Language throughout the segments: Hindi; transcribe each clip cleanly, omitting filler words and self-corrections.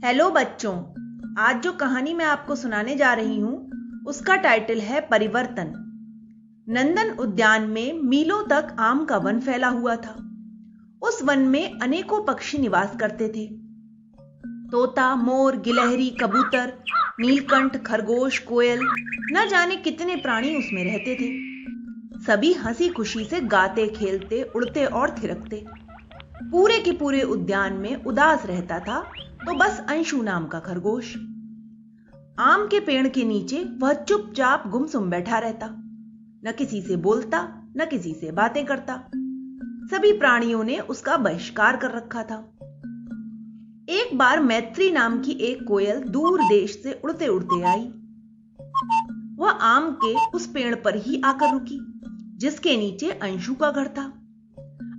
हेलो बच्चों, आज जो कहानी मैं आपको सुनाने जा रही हूं उसका टाइटल है परिवर्तन। नंदन उद्यान में मीलों तक आम का वन फैला हुआ था। उस वन में अनेकों पक्षी निवास करते थे। तोता, मोर, गिलहरी, कबूतर, नीलकंठ, खरगोश, कोयल, न जाने कितने प्राणी उसमें रहते थे। सभी हंसी खुशी से गाते, खेलते, उड़ते और थिरकते। पूरे के पूरे उद्यान में उदास रहता था तो बस अंशु नाम का खरगोश। आम के पेड़ के नीचे वह चुपचाप गुमसुम बैठा रहता, न किसी से बोलता, न किसी से बातें करता। सभी प्राणियों ने उसका बहिष्कार कर रखा था। एक बार मैत्री नाम की एक कोयल दूर देश से उड़ते उड़ते आई। वह आम के उस पेड़ पर ही आकर रुकी जिसके नीचे अंशु का घर था।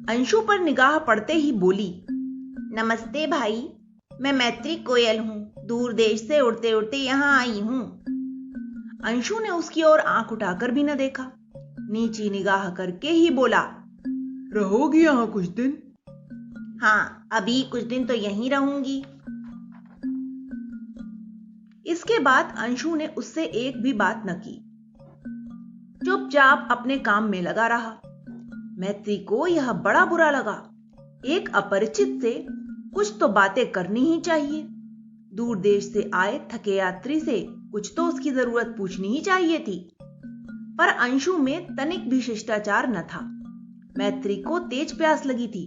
अंशु पर निगाह पड़ते ही बोली, नमस्ते भाई, मैं मैत्री कोयल हूं, दूर देश से उड़ते उड़ते यहां आई हूं। अंशु ने उसकी ओर आंख उठाकर भी न देखा, नीची निगाह करके ही बोला, रहोगी यहां कुछ दिन? हाँ, अभी कुछ दिन तो यहीं रहूंगी। इसके बाद अंशु ने उससे एक भी बात न की, चुपचाप अपने काम में लगा रहा। मैत्री को यह बड़ा बुरा लगा। एक अपरिचित से कुछ तो बातें करनी ही चाहिए। दूर देश से आए थके यात्री से कुछ तो उसकी जरूरत पूछनी ही चाहिए थी। पर अंशु में तनिक भी शिष्टाचार न था। मैत्री को तेज प्यास लगी थी,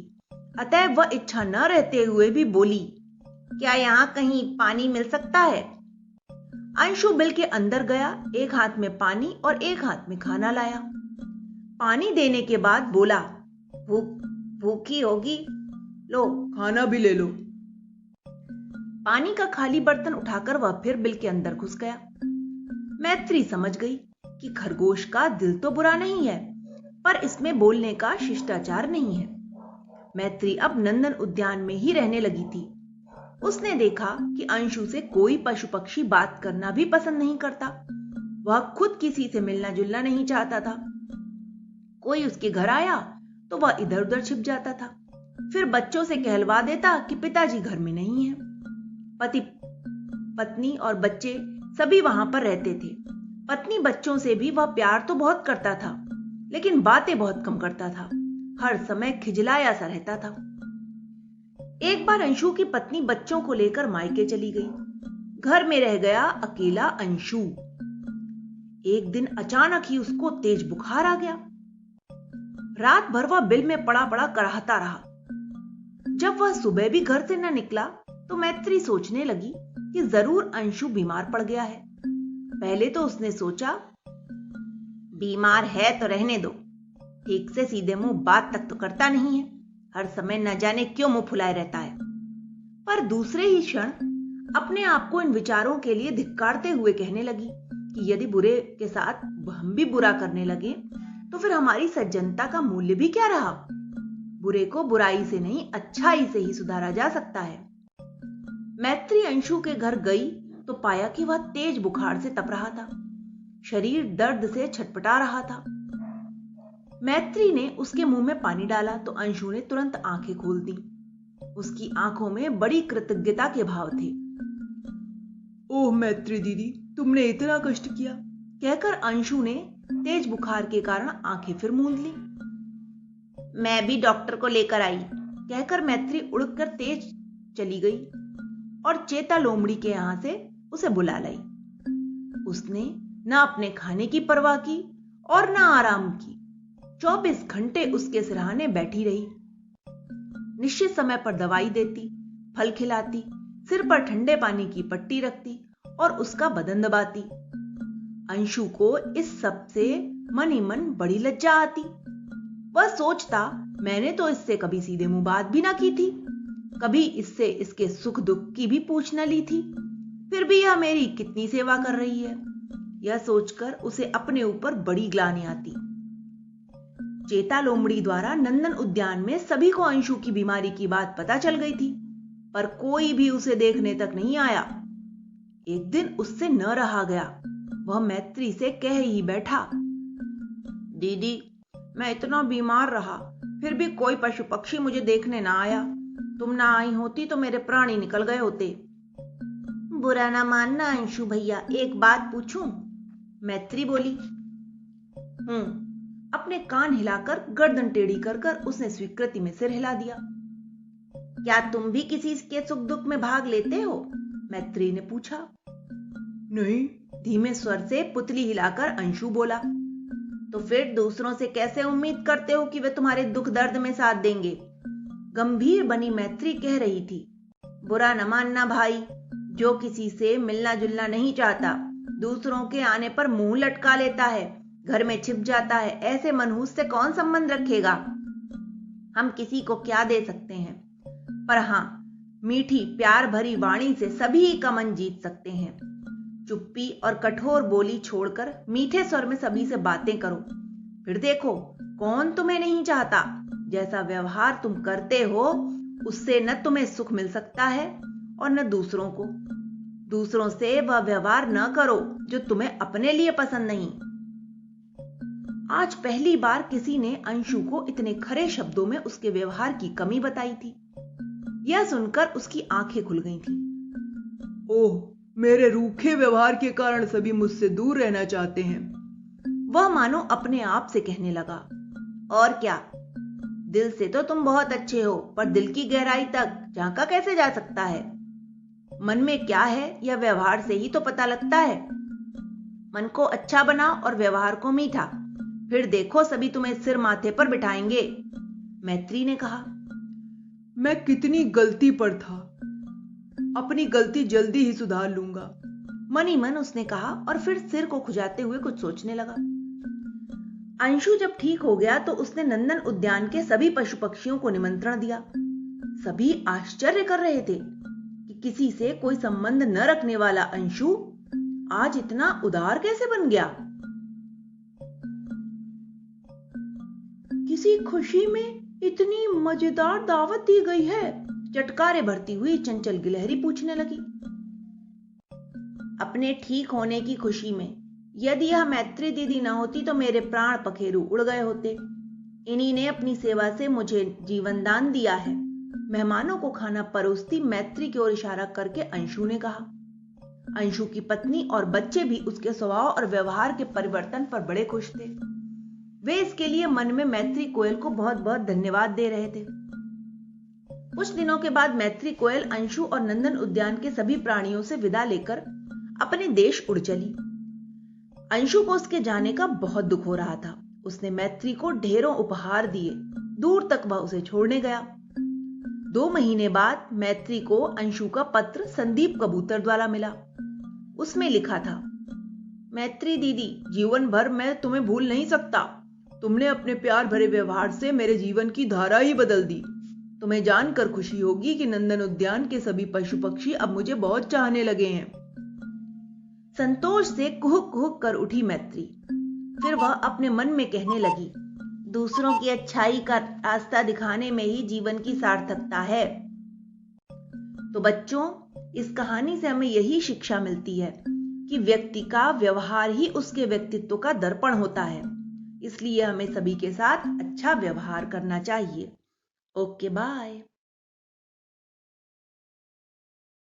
अतः वह इच्छा न रहते हुए भी बोली, क्या यहां कहीं पानी मिल सकता है? अंशु बिल के अंदर गया, एक हाथ में पानी और एक हाथ में खाना लाया। पानी देने के बाद बोला, भूखी होगी, लो खाना भी ले लो। पानी का खाली बर्तन उठाकर वह फिर बिल के अंदर घुस गया। मैत्री समझ गई कि खरगोश का दिल तो बुरा नहीं है, पर इसमें बोलने का शिष्टाचार नहीं है। मैत्री अब नंदन उद्यान में ही रहने लगी थी। उसने देखा कि अंशु से कोई पशु पक्षी बात करना भी पसंद नहीं करता। वह खुद किसी से मिलना जुलना नहीं चाहता था। कोई उसके घर आया तो वह इधर उधर छिप जाता था, फिर बच्चों से कहलवा देता कि पिताजी घर में नहीं है। पति पत्नी और बच्चे सभी वहां पर रहते थे। पत्नी बच्चों से भी वह प्यार तो बहुत करता था, लेकिन बातें बहुत कम करता था। हर समय खिजलाया सा रहता था। एक बार अंशु की पत्नी बच्चों को लेकर मायके चली गई। घर में रह गया अकेला अंशु। एक दिन अचानक ही उसको तेज बुखार आ गया। रात भर वह बिल में पड़ा पड़ा कराहता रहा। जब वह सुबह भी घर से न निकला तो मैत्री सोचने लगी कि जरूर अंशु बीमार पड़ गया है। पहले तो उसने सोचा, बीमार है तो रहने दो, ठीक से सीधे मुंह बात तक तो करता नहीं है, हर समय न जाने क्यों मुंह फुलाए रहता है। पर दूसरे ही क्षण अपने आप को इन विचारों के लिए धिक्कारते हुए कहने लगी कि यदि बुरे के साथ हम भी बुरा करने लगे तो फिर हमारी सज्जनता का मूल्य भी क्या रहा? बुरे को बुराई से नहीं, अच्छाई से ही सुधारा जा सकता है। मैत्री अंशु के घर गई तो पाया कि वह तेज बुखार से तप रहा था, शरीर दर्द से छटपटा रहा था। मैत्री ने उसके मुंह में पानी डाला तो अंशु ने तुरंत आंखें खोल दी। उसकी आंखों में बड़ी कृतज्ञता के भाव थे। ओह मैत्री दीदी, तुमने इतना कष्ट किया, कहकर अंशु ने तेज बुखार के कारण आंखें फिर मूंद ली। मैं भी डॉक्टर को लेकर आई, कहकर मैत्री उड़कर तेज चली गई और चेता लोमड़ी के यहां से उसे बुला लाई। उसने न अपने खाने की परवाह की और न आराम की। 24 घंटे उसके सिरहाने बैठी रही। निश्चित समय पर दवाई देती, फल खिलाती, सिर पर ठंडे पानी की पट्टी रखती और उसका बदन दबाती। अंशु को इस सब से मन ही मन बड़ी लज्जा आती। वह सोचता, मैंने तो इससे कभी सीधे मुंह बात भी ना की थी, कभी इससे इसके सुख दुख की भी पूछ न ली थी, फिर भी यह मेरी कितनी सेवा कर रही है। यह सोचकर उसे अपने ऊपर बड़ी ग्लानि आती। चेता लोमड़ी द्वारा नंदन उद्यान में सभी को अंशु की बीमारी की बात पता चल गई थी, पर कोई भी उसे देखने तक नहीं आया। एक दिन उससे न रहा गया। वह मैत्री से कह ही बैठा, दीदी, मैं इतना बीमार रहा, फिर भी कोई पशु पक्षी मुझे देखने ना आया। तुम ना आई होती तो मेरे प्राण ही निकल गए होते। बुरा ना मानना अंशु भैया, एक बात पूछूं? मैत्री बोली। अपने कान हिलाकर गर्दन टेढ़ी कर कर उसने स्वीकृति में सिर हिला दिया। क्या तुम भी किसी के सुख दुख में भाग लेते हो? मैत्री ने पूछा। नहीं, धीमे स्वर से पुतली हिलाकर अंशु बोला। तो फिर दूसरों से कैसे उम्मीद करते हो कि वे तुम्हारे दुख दर्द में साथ देंगे? गंभीर बनी मैत्री कह रही थी। बुरा न मानना भाई, जो किसी से मिलना जुलना नहीं चाहता, दूसरों के आने पर मुंह लटका लेता है, घर में छिप जाता है, ऐसे मनहूस से कौन संबंध रखेगा? हम किसी को क्या दे सकते हैं, पर हां, मीठी प्यार भरी वाणी से सभी का मन जीत सकते हैं। चुप्पी और कठोर बोली छोड़कर मीठे स्वर में सभी से बातें करो, फिर देखो कौन तुम्हें नहीं चाहता। जैसा व्यवहार तुम करते हो उससे न तुम्हें सुख मिल सकता है और न दूसरों को। दूसरों से वह व्यवहार न करो जो तुम्हें अपने लिए पसंद नहीं। आज पहली बार किसी ने अंशु को इतने खरे शब्दों में उसके व्यवहार की कमी बताई थी। यह सुनकर उसकी आंखें खुल गई थीं। ओह, मेरे रूखे व्यवहार के कारण सभी मुझसे दूर रहना चाहते हैं। वह मानो अपने आप से कहने लगा। और क्या, दिल से तो तुम बहुत अच्छे हो, पर दिल की गहराई तक झांका कैसे जा सकता है? मन में क्या है यह व्यवहार से ही तो पता लगता है। मन को अच्छा बनाओ और व्यवहार को मीठा, फिर देखो सभी तुम्हें सिर माथे पर बिठाएंगे। मैत्री ने कहा। मैं कितनी गलती पर था, अपनी गलती जल्दी ही सुधार लूंगा। मन ही मन उसने कहा और फिर सिर को खुजाते हुए कुछ सोचने लगा। अंशु जब ठीक हो गया तो उसने नंदन उद्यान के सभी पशु पक्षियों को निमंत्रण दिया। सभी आश्चर्य कर रहे थे कि किसी से कोई संबंध न रखने वाला अंशु आज इतना उदार कैसे बन गया। किसी खुशी में इतनी मजेदार दावत दी गई है? चटकारे भरती हुई चंचल गिलहरी पूछने लगी। अपने ठीक होने की खुशी में, यदि यह मैत्री दीदी न होती तो मेरे प्राण पखेरु उड़ गए होते। इन्हीं ने अपनी सेवा से मुझे जीवन दान दिया है। मेहमानों को खाना परोसती मैत्री की ओर इशारा करके अंशु ने कहा। अंशु की पत्नी और बच्चे भी उसके स्वभाव और व्यवहार के परिवर्तन पर बड़े खुश थे। वे इसके लिए मन में मैत्री कोयल को बहुत बहुत धन्यवाद दे रहे थे। कुछ दिनों के बाद मैत्री कोयल अंशु और नंदन उद्यान के सभी प्राणियों से विदा लेकर अपने देश उड़ चली। अंशु को उसके जाने का बहुत दुख हो रहा था। उसने मैत्री को ढेरों उपहार दिए, दूर तक वह उसे छोड़ने गया। 2 महीने बाद मैत्री को अंशु का पत्र संदीप कबूतर द्वारा मिला। उसमें लिखा था, मैत्री दीदी, जीवन भर मैं तुम्हें भूल नहीं सकता। तुमने अपने प्यार भरे व्यवहार से मेरे जीवन की धारा ही बदल दी। तुम्हें जानकर खुशी होगी कि नंदन उद्यान के सभी पशु पक्षी अब मुझे बहुत चाहने लगे हैं। संतोष से कुहुक कुहुक कर उठी मैत्री। फिर वह अपने मन में कहने लगी, दूसरों की अच्छाई का रास्ता दिखाने में ही जीवन की सार्थकता है। तो बच्चों, इस कहानी से हमें यही शिक्षा मिलती है कि व्यक्ति का व्यवहार ही उसके व्यक्तित्व का दर्पण होता है। इसलिए हमें सभी के साथ अच्छा व्यवहार करना चाहिए। Okay, bye.